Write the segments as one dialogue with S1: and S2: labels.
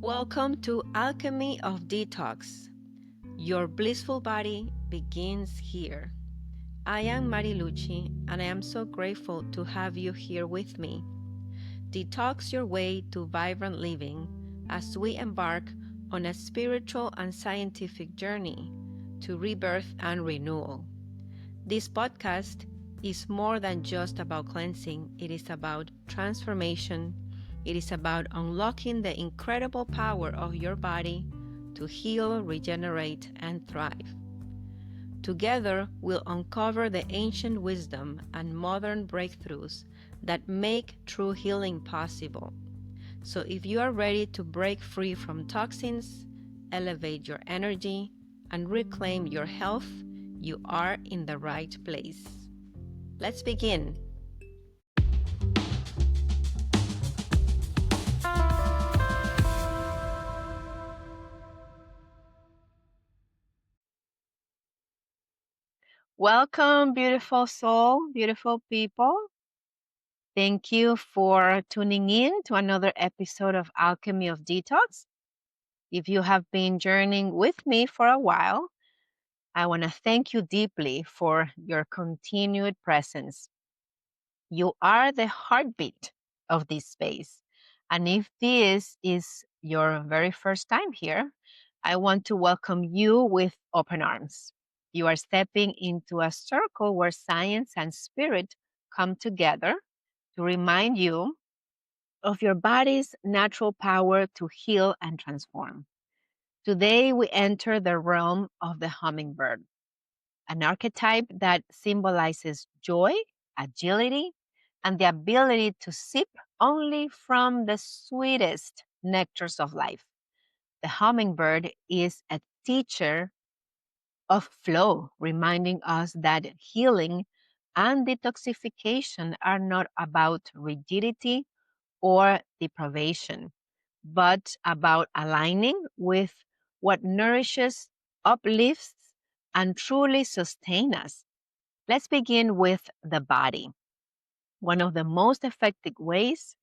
S1: Welcome to Alchemy of Detox. Your blissful body begins here. I am Mariluccie, and I am so grateful to have you here with me. Detox your way to vibrant living as we embark on a spiritual and scientific journey to rebirth and renewal. This podcast is more than just about cleansing, it is about transformation. It is about unlocking the incredible power of your body to heal, regenerate, and thrive. Together, we'll uncover the ancient wisdom and modern breakthroughs that make true healing possible. So, if you are ready to break free from toxins, elevate your energy, and reclaim your health, you are in the right place. Let's begin. Welcome, beautiful soul, beautiful people. Thank you for tuning in to another episode of Alchemy of Detox. If you have been journeying with me for a while, I want to thank you deeply for your continued presence. You are the heartbeat of this space. And if this is your very first time here, I want to welcome you with open arms. You are stepping into a circle where science and spirit come together to remind you of your body's natural power to heal and transform. Today, we enter the realm of the hummingbird, an archetype that symbolizes joy, agility, and the ability to sip only from the sweetest nectars of life. The hummingbird is a teacher of flow, reminding us that healing and detoxification are not about rigidity or deprivation, but about aligning with what nourishes, uplifts, and truly sustains us. Let's begin with the body. One of the most effective ways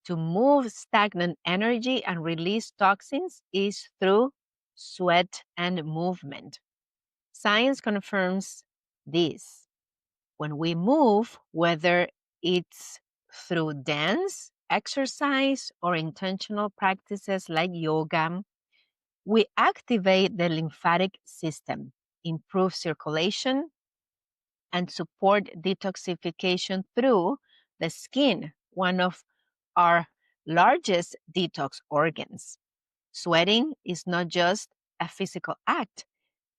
S1: to move stagnant energy and release toxins is through sweat and movement. Science confirms this. When we move, whether it's through dance, exercise, or intentional practices like yoga, we activate the lymphatic system, improve circulation, and support detoxification through the skin, one of our largest detox organs. Sweating is not just a physical act,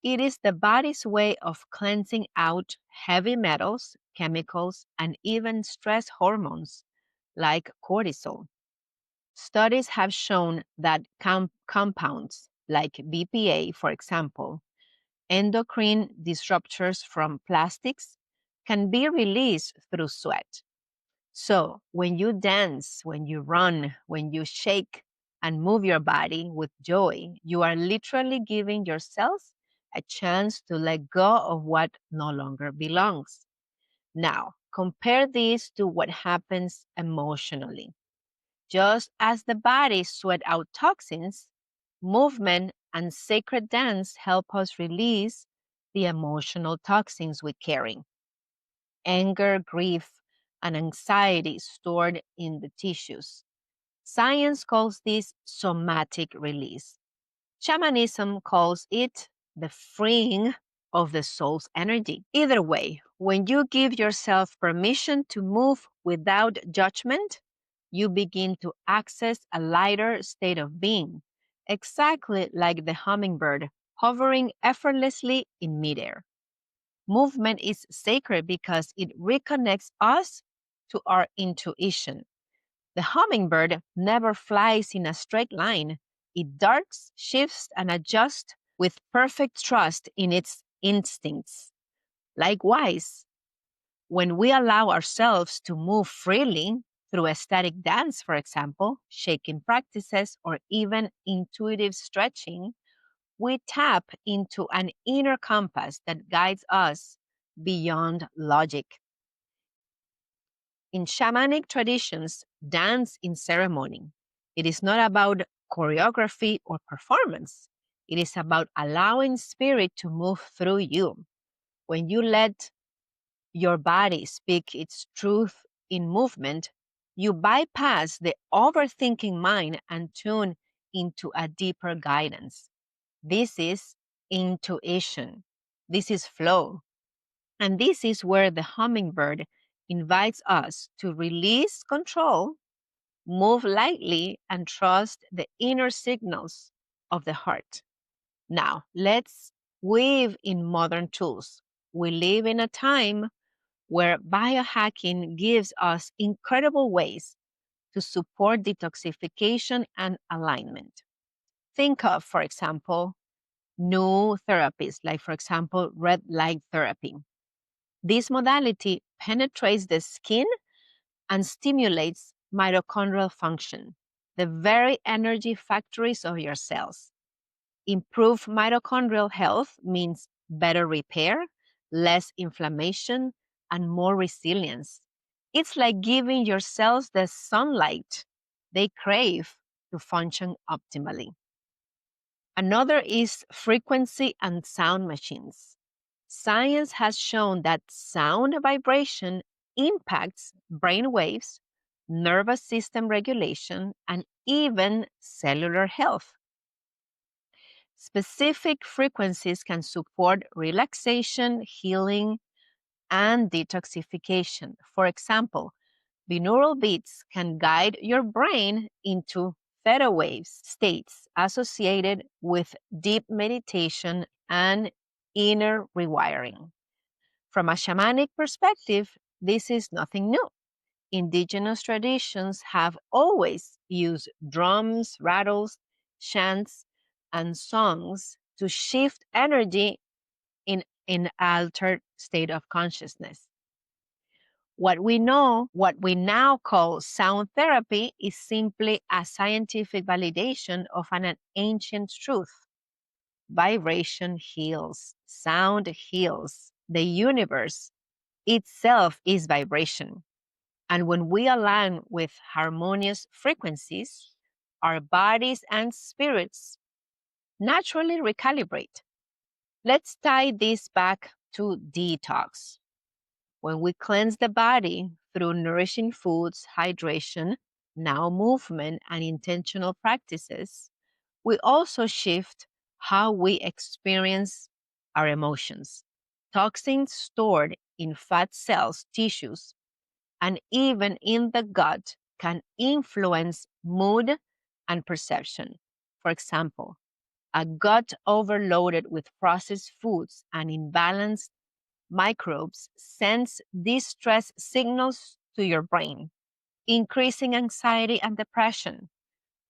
S1: it is the body's way of cleansing out heavy metals, chemicals, and even stress hormones like cortisol. Studies have shown that compounds like BPA, for example, endocrine disruptors from plastics, can be released through sweat. So, when you dance, when you run, when you shake and move your body with joy, you are literally giving yourself a chance to let go of what no longer belongs. Now, compare this to what happens emotionally. Just as the body sweat out toxins, movement and sacred dance help us release the emotional toxins we carry. Anger, grief, and anxiety stored in the tissues. Science calls this somatic release. Shamanism calls it the freeing of the soul's energy. Either way, when you give yourself permission to move without judgment, you begin to access a lighter state of being, exactly like the hummingbird hovering effortlessly in midair. Movement is sacred because it reconnects us to our intuition. The hummingbird never flies in a straight line. It darts, shifts, and adjusts with perfect trust in its instincts. Likewise, when we allow ourselves to move freely through ecstatic dance, for example, shaking practices, or even intuitive stretching, we tap into an inner compass that guides us beyond logic. In shamanic traditions, dance in ceremony. It is not about choreography, or performance. It is about allowing spirit to move through you. When you let your body speak its truth in movement, you bypass the overthinking mind and tune into a deeper guidance. This is intuition. This is flow. And this is where the hummingbird invites us to release control, move lightly, and trust the inner signals of the heart. Now, let's weave in modern tools. We live in a time where biohacking gives us incredible ways to support detoxification and alignment. Think of, for example, new therapies, like, for example, red light therapy. This modality penetrates the skin and stimulates mitochondrial function, the very energy factories of your cells. Improved mitochondrial health means better repair, less inflammation, and more resilience. It's like giving your cells the sunlight they crave to function optimally. Another is frequency and sound machines. Science has shown that sound vibration impacts brain waves, nervous system regulation, and even cellular health. Specific frequencies can support relaxation, healing, and detoxification. For example, binaural beats can guide your brain into theta waves states associated with deep meditation and inner rewiring. From a shamanic perspective, this is nothing new. Indigenous traditions have always used drums, rattles, chants, and songs to shift energy in an altered state of consciousness. What we now call sound therapy, is simply a scientific validation of an ancient truth. Vibration heals, sound heals. The universe itself is vibration. And when we align with harmonious frequencies, our bodies and spirits naturally recalibrate. Let's tie this back to detox. When we cleanse the body through nourishing foods, hydration, now movement, and intentional practices, we also shift how we experience our emotions. Toxins stored in fat cells, tissues, and even in the gut can influence mood and perception. For example, a gut overloaded with processed foods and imbalanced microbes sends distress signals to your brain, increasing anxiety and depression.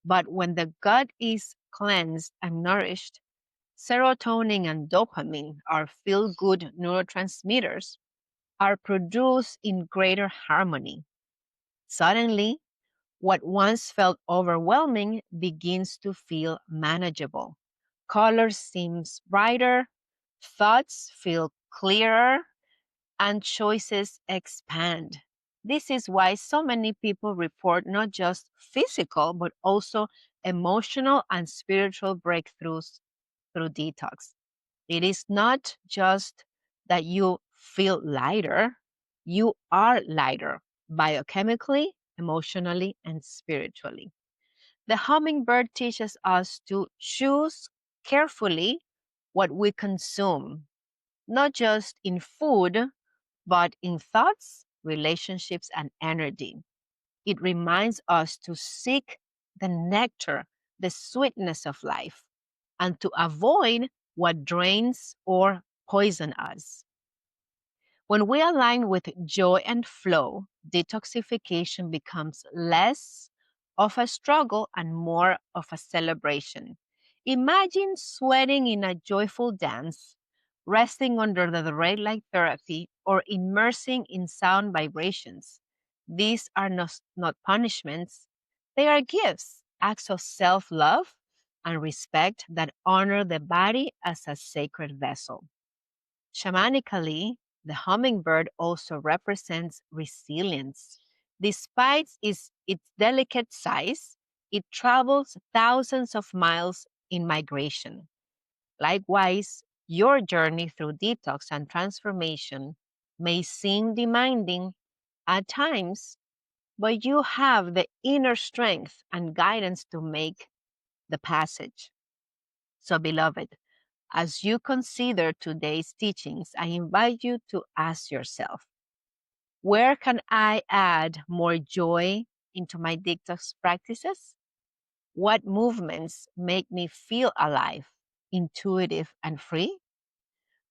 S1: But when the gut is cleansed and nourished, serotonin and dopamine, our feel good neurotransmitters, are produced in greater harmony. Suddenly, what once felt overwhelming begins to feel manageable. Colors seem brighter, thoughts feel clearer, and choices expand. This is why so many people report not just physical, but also emotional and spiritual breakthroughs through detox. It is not just that you feel lighter, you are lighter biochemically, emotionally, and spiritually. The hummingbird teaches us to choose carefully what we consume, not just in food, but in thoughts, relationships, and energy. It reminds us to seek the nectar, the sweetness of life, and to avoid what drains or poison us. When we align with joy and flow, detoxification becomes less of a struggle and more of a celebration. Imagine sweating in a joyful dance, resting under the red light therapy, or immersing in sound vibrations. These are not punishments, they are gifts, acts of self love and respect that honor the body as a sacred vessel. Shamanically, the hummingbird also represents resilience. Despite its delicate size, it travels thousands of miles in migration. Likewise, your journey through detox and transformation may seem demanding at times, but you have the inner strength and guidance to make the passage. So, beloved, as you consider today's teachings, I invite you to ask yourself, where can I add more joy into my detox practices? What movements make me feel alive, intuitive, and free?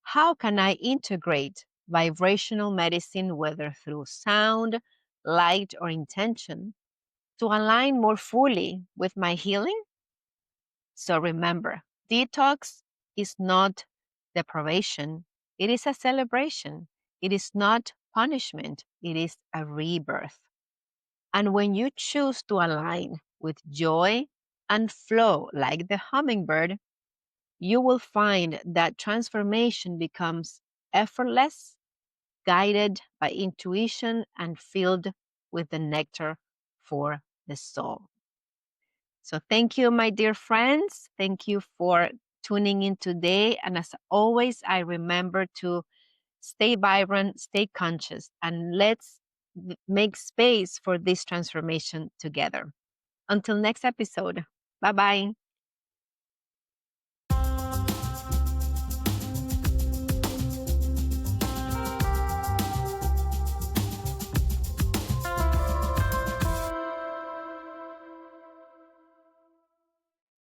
S1: How can I integrate vibrational medicine, whether through sound, light, or intention, to align more fully with my healing? So remember, detox is not deprivation, it is a celebration. It is not punishment, it is a rebirth. And when you choose to align with joy and flow like the hummingbird, you will find that transformation becomes effortless, guided by intuition, and filled with the nectar for the soul. So, thank you, my dear friends. Thank you for tuning in today. And as always, I remember to stay vibrant, stay conscious, and let's make space for this transformation together. Until next episode, bye bye.